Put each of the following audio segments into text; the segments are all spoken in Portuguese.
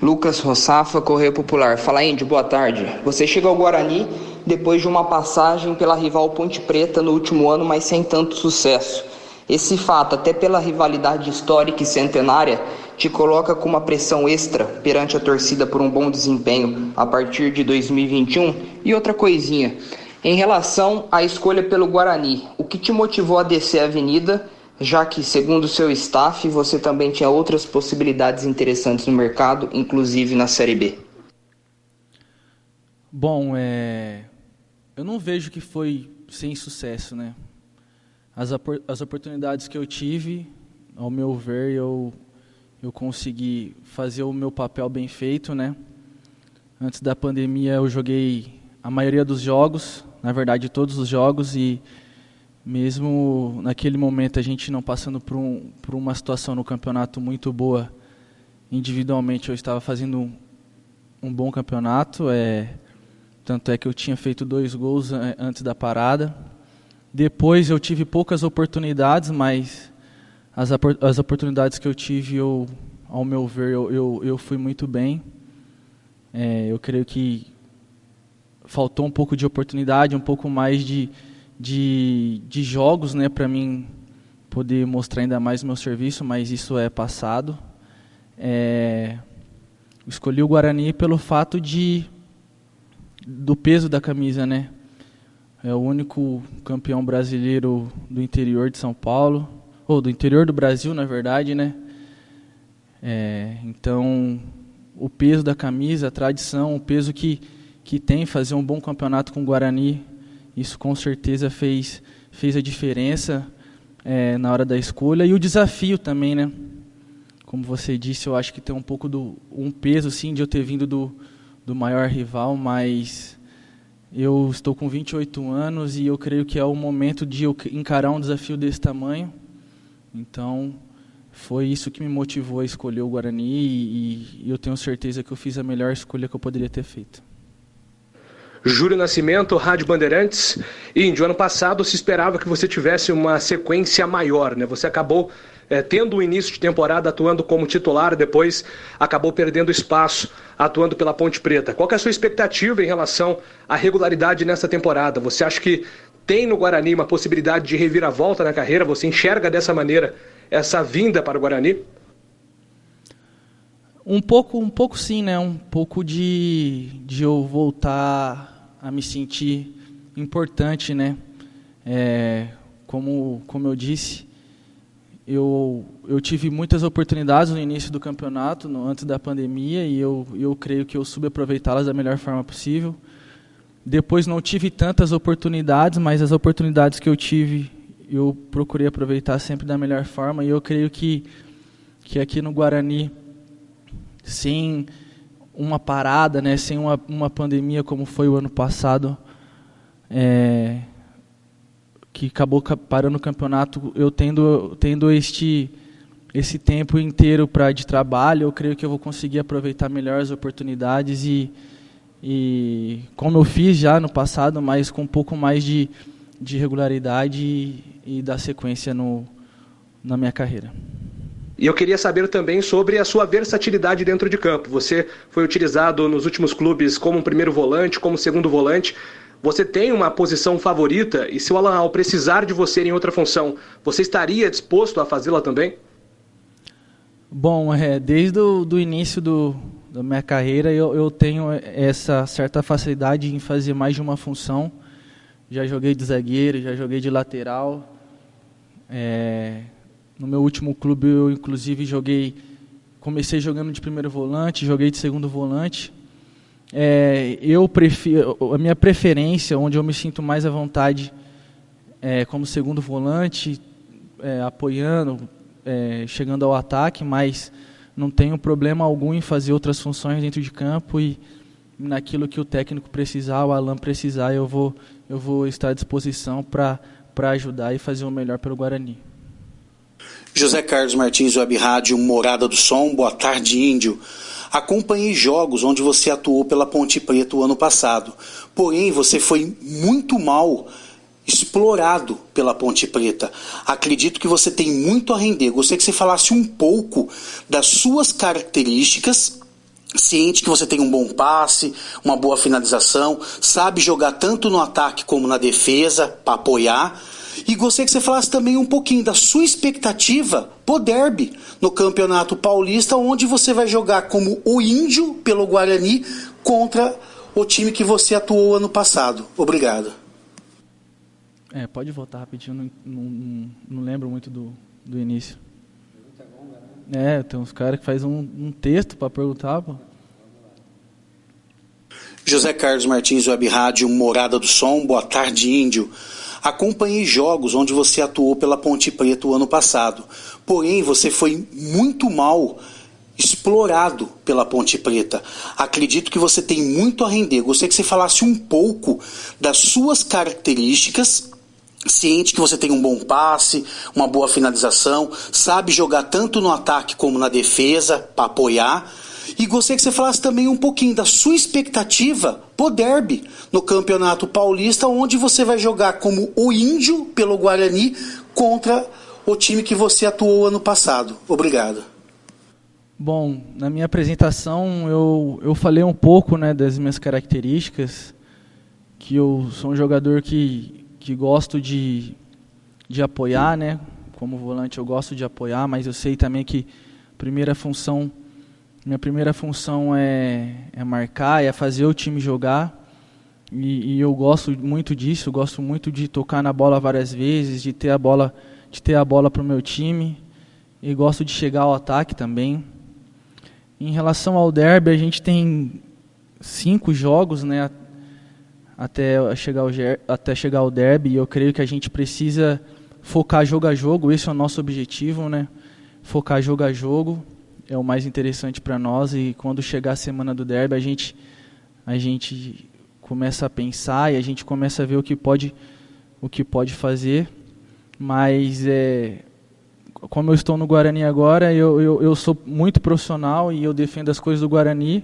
Lucas Rossafa, Correio Popular. Fala, Índio, boa tarde. Você chega ao Guarani depois de uma passagem pela rival Ponte Preta no último ano, mas sem tanto sucesso. Esse fato, até pela rivalidade histórica e centenária, te coloca com uma pressão extra perante a torcida por um bom desempenho a partir de 2021? E outra coisinha, em relação à escolha pelo Guarani, o que te motivou a descer a avenida, já que, segundo o seu staff, você também tinha outras possibilidades interessantes no mercado, inclusive na Série B? Bom, eu não vejo que foi sem sucesso, né? As oportunidades que eu tive, ao meu ver, eu consegui fazer o meu papel bem feito, né? Antes da pandemia eu joguei a maioria dos jogos, na verdade todos os jogos, e mesmo naquele momento a gente não passando por uma situação no campeonato muito boa, individualmente eu estava fazendo um bom campeonato, tanto é que eu tinha feito 2 gols antes da parada. Depois eu tive poucas oportunidades, mas as oportunidades que eu tive, ao meu ver, eu fui muito bem. Eu creio que faltou um pouco de oportunidade, um pouco mais de jogos, né, para mim poder mostrar ainda mais o meu serviço, mas isso é passado. Escolhi o Guarani pelo fato do peso da camisa, né? É o único campeão brasileiro do interior de São Paulo, ou do interior do Brasil, na verdade, né? Então, o peso da camisa, a tradição, o peso que tem fazer um bom campeonato com o Guarani, isso com certeza fez a diferença na hora da escolha. E o desafio também, né? Como você disse, eu acho que tem um pouco um peso, sim, de eu ter vindo do maior rival, mas eu estou com 28 anos e eu creio que é o momento de eu encarar um desafio desse tamanho. Então, foi isso que me motivou a escolher o Guarani e eu tenho certeza que eu fiz a melhor escolha que eu poderia ter feito. Júlio Nascimento, Rádio Bandeirantes. Índio, ano passado se esperava que você tivesse uma sequência maior, né? Você acabou tendo um início de temporada atuando como titular, depois acabou perdendo espaço atuando pela Ponte Preta. Qual que é a sua expectativa em relação à regularidade nessa temporada? Você acha que tem no Guarani uma possibilidade de reviravolta na carreira? Você enxerga dessa maneira essa vinda para o Guarani? Um pouco sim, né? Um pouco de eu voltar a me sentir importante, né? Como eu disse, eu tive muitas oportunidades no início do campeonato, antes da pandemia, e eu creio que eu soube aproveitá-las da melhor forma possível. Depois não tive tantas oportunidades, mas as oportunidades que eu tive, eu procurei aproveitar sempre da melhor forma, e eu creio que aqui no Guarani, sem uma parada, né, sem uma pandemia como foi o ano passado, que acabou parando o campeonato, eu tendo esse tempo inteiro de trabalho, eu creio que eu vou conseguir aproveitar melhor as oportunidades e como eu fiz já no passado, mas com um pouco mais de regularidade e dar sequência na minha carreira. E eu queria saber também sobre a sua versatilidade dentro de campo. Você foi utilizado nos últimos clubes como um primeiro volante, como segundo volante. Você tem uma posição favorita? E se o Alan Al precisar de você em outra função, você estaria disposto a fazê-la também? Bom, desde o início da minha carreira, eu tenho essa certa facilidade em fazer mais de uma função. Já joguei de zagueiro, já joguei de lateral. No meu último clube, eu inclusive comecei jogando de primeiro volante, joguei de segundo volante. A minha preferência, onde eu me sinto mais à vontade, como segundo volante, apoiando, chegando ao ataque, mas não tenho problema algum em fazer outras funções dentro de campo e naquilo que o técnico precisar, o Alan precisar, eu vou estar à disposição para ajudar e fazer o melhor pelo Guarani. José Carlos Martins, Web Rádio Morada do Som, boa tarde, Índio. Acompanhei jogos onde você atuou pela Ponte Preta o ano passado, porém você foi muito mal explorado pela Ponte Preta. Acredito que você tem muito a render. Gostaria que você falasse um pouco das suas características ciente que você tem um bom passe, uma boa finalização, sabe jogar tanto no ataque como na defesa para apoiar. E gostaria que você falasse também um pouquinho da sua expectativa pro derby no Campeonato Paulista, onde você vai jogar como o Índio pelo Guarani contra o time que você atuou ano passado. Obrigado. Pode voltar rapidinho, não lembro muito do início. Tem uns caras que fazem um texto para perguntar, pô. José Carlos Martins, Web Rádio Morada do Som, boa tarde, Índio. Acompanhei jogos onde você atuou pela Ponte Preta o ano passado, porém você foi muito mal explorado pela Ponte Preta. Acredito que você tem muito a render. Gostaria que você falasse um pouco das suas características, ciente que você tem um bom passe, uma boa finalização, sabe jogar tanto no ataque como na defesa para apoiar. E gostaria que você falasse também um pouquinho da sua expectativa pro derby no Campeonato Paulista, onde você vai jogar como o Índio pelo Guarani contra o time que você atuou ano passado. Obrigado. Bom, na minha apresentação eu falei um pouco, né, das minhas características, que eu sou um jogador que gosto de apoiar, né? Como volante eu gosto de apoiar, mas eu sei também que minha primeira função é marcar, é fazer o time jogar, e eu gosto muito disso, gosto muito de tocar na bola várias vezes, de ter a bola para o meu time, e gosto de chegar ao ataque também. Em relação ao derby, a gente tem 5 jogos, né, até chegar ao derby, e eu creio que a gente precisa focar jogo a jogo. Esse é o nosso objetivo, né? Focar jogo a jogo é o mais interessante para nós, e quando chegar a semana do derby a gente começa a pensar e a gente começa a ver o que pode fazer. Mas como eu estou no Guarani agora, eu sou muito profissional e eu defendo as coisas do Guarani.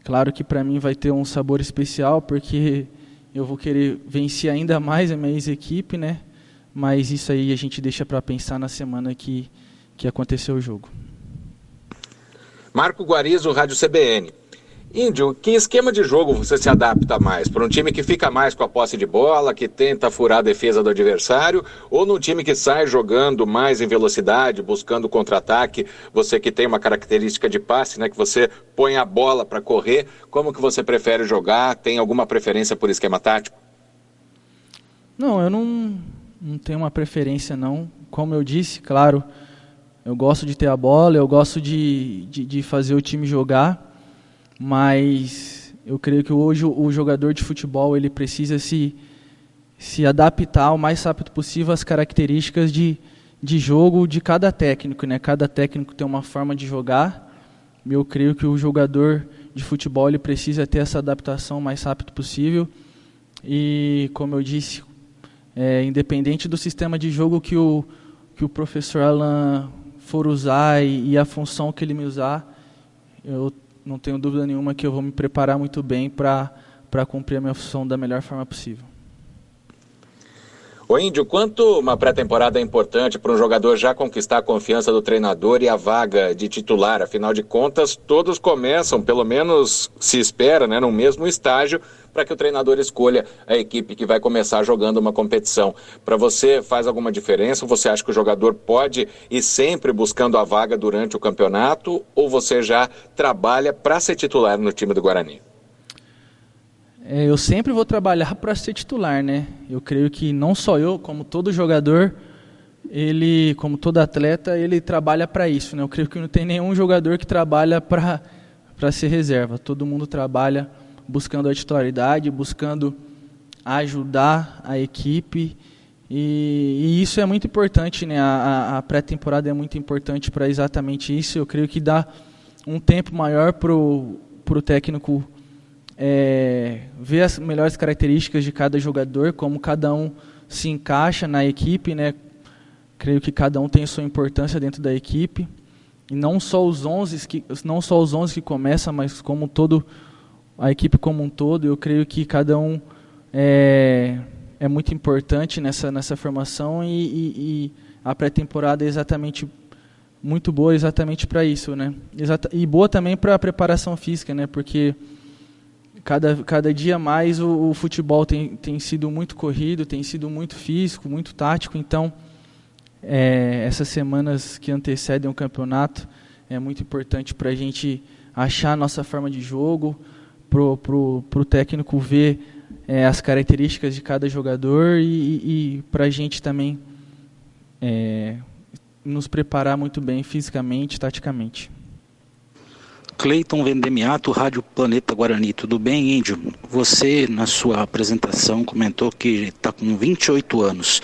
Claro que para mim vai ter um sabor especial, porque eu vou querer vencer ainda mais a minha ex-equipe, né? Mas isso aí a gente deixa para pensar na semana que aconteceu o jogo. Marco Guarizo, Rádio CBN. Índio, que esquema de jogo você se adapta mais? Para um time que fica mais com a posse de bola, que tenta furar a defesa do adversário, ou num time que sai jogando mais em velocidade, buscando contra-ataque? Você que tem uma característica de passe, né, que você põe a bola para correr, como que você prefere jogar? Tem alguma preferência por esquema tático? Não, eu não tenho uma preferência, não. Como eu disse, claro, eu gosto de ter a bola, eu gosto de fazer o time jogar, mas eu creio que hoje o jogador de futebol ele precisa se adaptar o mais rápido possível às características de jogo de cada técnico, né? Cada técnico tem uma forma de jogar, e eu creio que o jogador de futebol ele precisa ter essa adaptação o mais rápido possível. E, como eu disse, independente do sistema de jogo que o professor Alan for usar e a função que ele me usar, eu não tenho dúvida nenhuma que eu vou me preparar muito bem para cumprir a minha função da melhor forma possível. Ô Índio, quanto uma pré-temporada é importante para um jogador já conquistar a confiança do treinador e a vaga de titular? Afinal de contas, todos começam, pelo menos se espera, né, no mesmo estágio, para que o treinador escolha a equipe que vai começar jogando uma competição. Para você, faz alguma diferença? Você acha que o jogador pode ir sempre buscando a vaga durante o campeonato, ou você já trabalha para ser titular no time do Guarani? Eu sempre vou trabalhar para ser titular, né? Eu creio que não só eu, como todo jogador, como todo atleta, ele trabalha para isso, né? Eu creio que não tem nenhum jogador que trabalha para ser reserva. Todo mundo trabalha buscando a titularidade, buscando ajudar a equipe, e isso é muito importante, né? A pré-temporada é muito importante para exatamente isso. Eu creio que dá um tempo maior pro técnico ver as melhores características de cada jogador, como cada um se encaixa na equipe, né? Creio que cada um tem sua importância dentro da equipe, e não só os 11 que começam, mas como a equipe como um todo. Eu creio que cada um é muito importante nessa formação, e a pré-temporada é exatamente muito boa exatamente para isso, né? E boa também para a preparação física, né? Porque cada dia mais o futebol tem sido muito corrido, tem sido muito físico, muito tático. Então, essas semanas que antecedem o campeonato é muito importante para a gente achar a nossa forma de jogo, pro técnico ver as características de cada jogador e para a gente também nos preparar muito bem fisicamente, taticamente. Cleiton Vendemiato, Rádio Planeta Guarani. Tudo bem, Índio? Você, na sua apresentação, comentou que está com 28 anos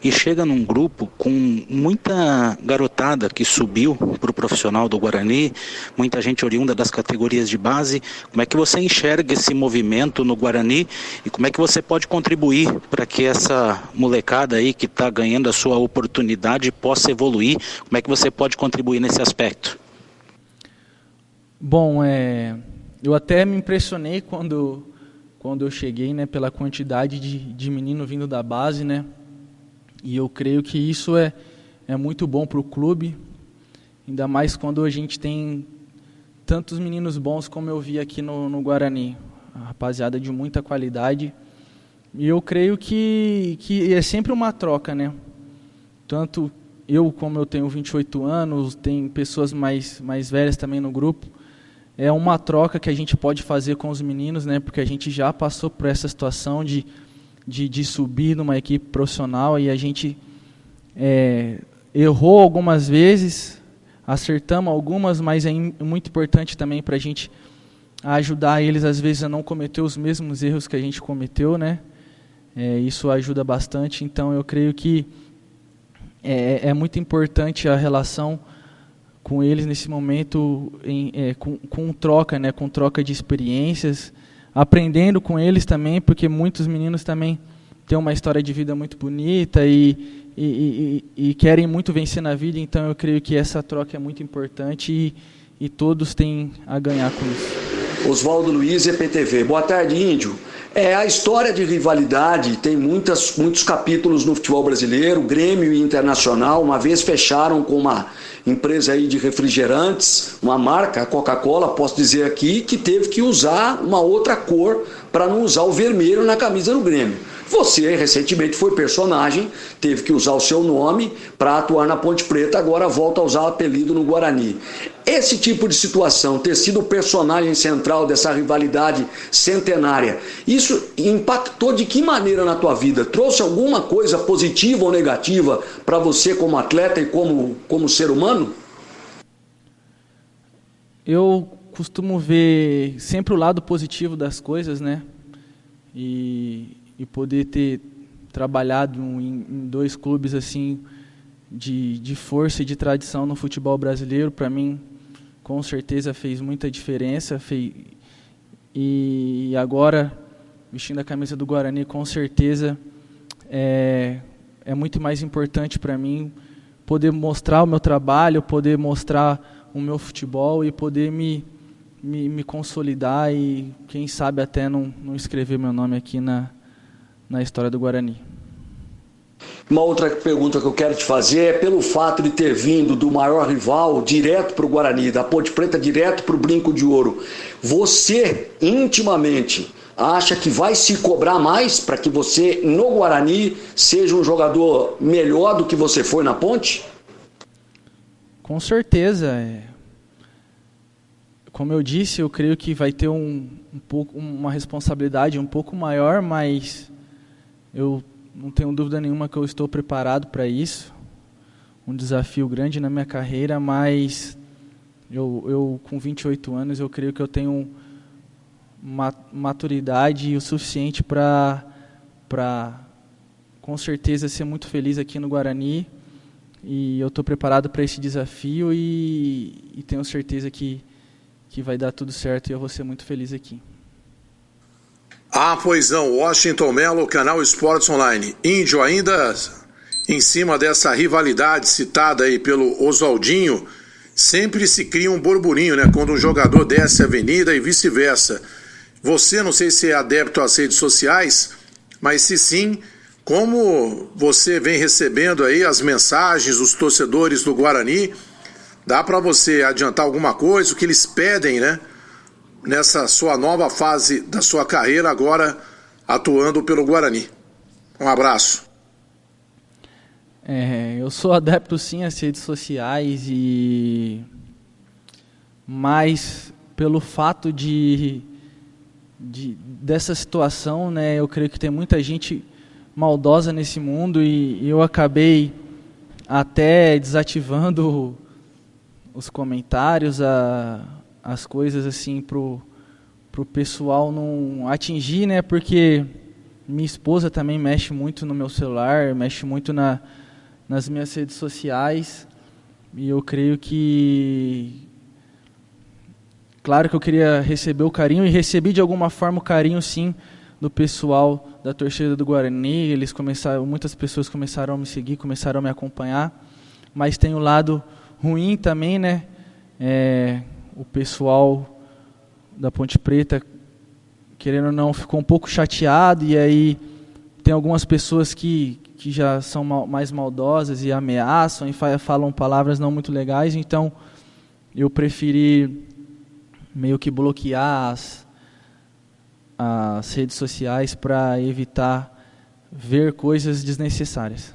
e chega num grupo com muita garotada que subiu para o profissional do Guarani, muita gente oriunda das categorias de base. Como é que você enxerga esse movimento no Guarani e como é que você pode contribuir para que essa molecada aí que está ganhando a sua oportunidade possa evoluir? Como é que você pode contribuir nesse aspecto? Bom, eu até me impressionei quando eu cheguei, né, pela quantidade de menino vindo da base, né, e eu creio que isso é muito bom para o clube, ainda mais quando a gente tem tantos meninos bons como eu vi aqui no Guarani, a rapaziada de muita qualidade, e eu creio que é sempre uma troca, né, tanto como eu tenho 28 anos, tem pessoas mais velhas também no grupo. É uma troca que a gente pode fazer com os meninos, né? Porque a gente já passou por essa situação de subir numa equipe profissional e a gente errou algumas vezes, acertamos algumas, mas é muito importante também para a gente ajudar eles, às vezes, a não cometer os mesmos erros que a gente cometeu, né? Isso ajuda bastante, então eu creio que é muito importante a relação com eles nesse momento, com troca, né, com troca de experiências, aprendendo com eles também, porque muitos meninos também têm uma história de vida muito bonita e querem muito vencer na vida, então eu creio que essa troca é muito importante e todos têm a ganhar com isso. Oswaldo Luiz, EPTV. Boa tarde, Índio. A história de rivalidade tem muitos capítulos no futebol brasileiro. Grêmio e Internacional uma vez fecharam com uma empresa aí de refrigerantes, uma marca, a Coca-Cola, posso dizer aqui, que teve que usar uma outra cor para não usar o vermelho na camisa do Grêmio. Você, recentemente, foi personagem, teve que usar o seu nome para atuar na Ponte Preta, agora volta a usar o apelido no Guarani. Esse tipo de situação, ter sido o personagem central dessa rivalidade centenária, isso impactou de que maneira na tua vida? Trouxe alguma coisa positiva ou negativa para você como atleta e como ser humano? Eu costumo ver sempre o lado positivo das coisas, né? E poder ter trabalhado em dois clubes assim de força e de tradição no futebol brasileiro, para mim, com certeza fez muita diferença. E agora, vestindo a camisa do Guarani, com certeza é muito mais importante para mim poder mostrar o meu trabalho, poder mostrar o meu futebol e poder me consolidar e, quem sabe, até não escrever meu nome aqui na história do Guarani. Uma outra pergunta que eu quero te fazer é pelo fato de ter vindo do maior rival direto para o Guarani, da Ponte Preta direto para o Brinco de Ouro. Você, intimamente, acha que vai se cobrar mais para que você, no Guarani, seja um jogador melhor do que você foi na Ponte? Com certeza. Como eu disse, eu creio que vai ter uma responsabilidade um pouco maior, mas eu não tenho dúvida nenhuma que eu estou preparado para isso. Um desafio grande na minha carreira, mas eu com 28 anos, eu creio que eu tenho maturidade o suficiente para com certeza ser muito feliz aqui no Guarani. E eu estou preparado para esse desafio e tenho certeza que vai dar tudo certo e eu vou ser muito feliz aqui. Pois não, Washington Mello, Canal Esportes Online. Índio, ainda em cima dessa rivalidade citada aí pelo Oswaldinho, sempre se cria um burburinho, né? Quando um jogador desce a avenida e vice-versa. Você, não sei se é adepto às redes sociais, mas se sim, como você vem recebendo aí as mensagens dos torcedores do Guarani Dá para você adiantar alguma coisa, o que eles pedem, né? Nessa sua nova fase da sua carreira, agora atuando pelo Guarani. Um abraço. Eu sou adepto sim às redes sociais, mas pelo fato dessa situação, né, eu creio que tem muita gente maldosa nesse mundo e eu acabei até desativando os comentários, as coisas assim pro pessoal não atingir, né, porque minha esposa também mexe muito no meu celular, mexe muito nas minhas redes sociais, e eu creio que, claro que eu queria receber o carinho, e recebi de alguma forma o carinho sim do pessoal da torcida do Guarani. Muitas pessoas começaram a me seguir, começaram a me acompanhar, mas tem o lado ruim também, né? O pessoal da Ponte Preta, querendo ou não, ficou um pouco chateado, e aí tem algumas pessoas que já são mais maldosas e ameaçam e falam palavras não muito legais, então eu preferi meio que bloquear as redes sociais para evitar ver coisas desnecessárias.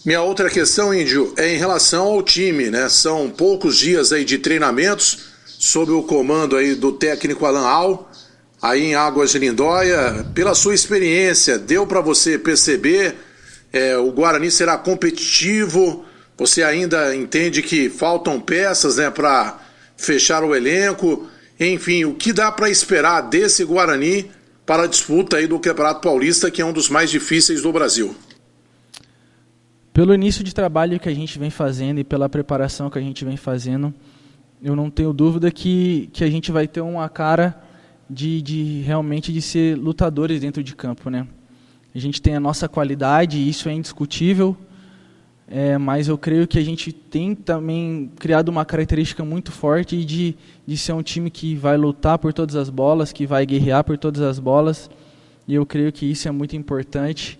Minha outra questão, Índio, é em relação ao time, né? São poucos dias aí de treinamentos sob o comando aí do técnico Alan Al, aí em Águas de Lindóia. Pela sua experiência, deu para você perceber o Guarani será competitivo? Você ainda entende que faltam peças, né, para fechar o elenco? Enfim, o que dá para esperar desse Guarani para a disputa aí do Campeonato Paulista, que é um dos mais difíceis do Brasil? Pelo início de trabalho que a gente vem fazendo e pela preparação que a gente vem fazendo, eu não tenho dúvida que a gente vai ter uma cara realmente de ser lutadores dentro de campo, né? A gente tem a nossa qualidade, isso é indiscutível, mas eu creio que a gente tem também criado uma característica muito forte de ser um time que vai lutar por todas as bolas, que vai guerrear por todas as bolas, e eu creio que isso é muito importante.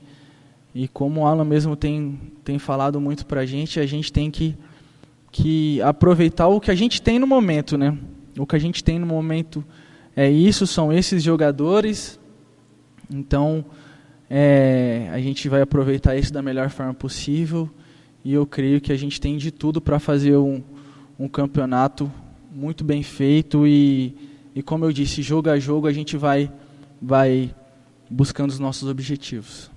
E como o Alan mesmo tem falado muito para a gente tem que aproveitar o que a gente tem no momento, né? O que a gente tem no momento são esses jogadores. Então, a gente vai aproveitar isso da melhor forma possível, e eu creio que a gente tem de tudo para fazer um campeonato muito bem feito, e como eu disse, jogo a jogo a gente vai buscando os nossos objetivos.